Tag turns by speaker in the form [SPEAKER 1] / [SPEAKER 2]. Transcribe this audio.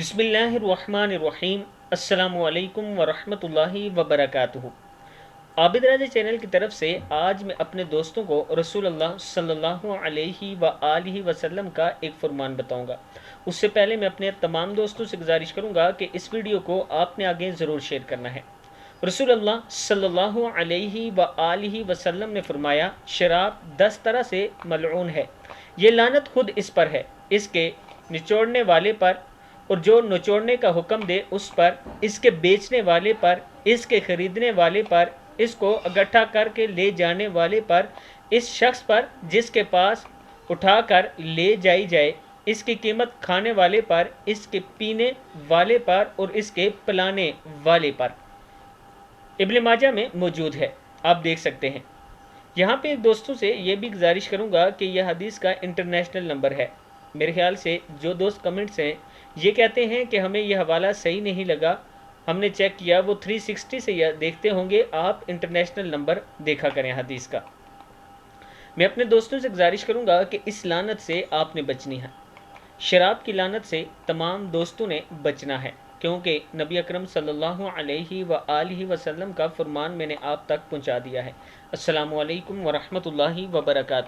[SPEAKER 1] बिस्मिल्लाहिर्रहमानिर्रहीम। अस्सलामु अलैकुम वरहमतुल्लाहि वबरकातुहू। आबिद राजा चैनल की तरफ से आज मैं अपने दोस्तों को रसूलुल्लाह सल्लल्लाहु अलैहि व आलिहि वसल्लम का एक फरमान बताऊंगा। उससे पहले मैं अपने तमाम दोस्तों से गुजारिश करूंगा कि इस वीडियो को आपने आगे ज़रूर शेयर करना है। रसूलुल्लाह सल्लल्लाहु अलैहि व आलिहि वसल्लम ने फरमाया, शराब 10 तरह से मलऊन है। ये लानत खुद इस पर है, इसके निचोड़ने वाले पर और जो निचोड़ने का हुक्म दे उस पर, इसके बेचने वाले पर, इसके खरीदने वाले पर, इसको इकट्ठा करके ले जाने वाले पर, इस शख्स पर जिसके पास उठा कर ले जाई जाए, इसकी कीमत खाने वाले पर, इसके पीने वाले पर और इसके पिलाने वाले पर। इब्न माजा में मौजूद है, आप देख सकते हैं। यहाँ पे दोस्तों से ये भी गुजारिश करूँगा कि यह हदीस का इंटरनेशनल नंबर है। मेरे ख्याल से जो दोस्त कमेंट्स हैं ये कहते हैं कि हमें यह हवाला सही नहीं लगा, हमने चेक किया, वो 360 से यह देखते होंगे। आप इंटरनेशनल नंबर देखा करें हदीस का। मैं अपने दोस्तों से गुजारिश करूँगा कि इस लानत से आपने बचनी है। शराब की लानत से तमाम दोस्तों ने बचना है, क्योंकि नबी अकरम सल्लल्लाहु अलैहि व आलिहि वसल्लम का फरमान मैंने आप तक पहुँचा दिया है। अस्सलामु अलैकुम वरहमतुल्लाहि वबरकातुहू।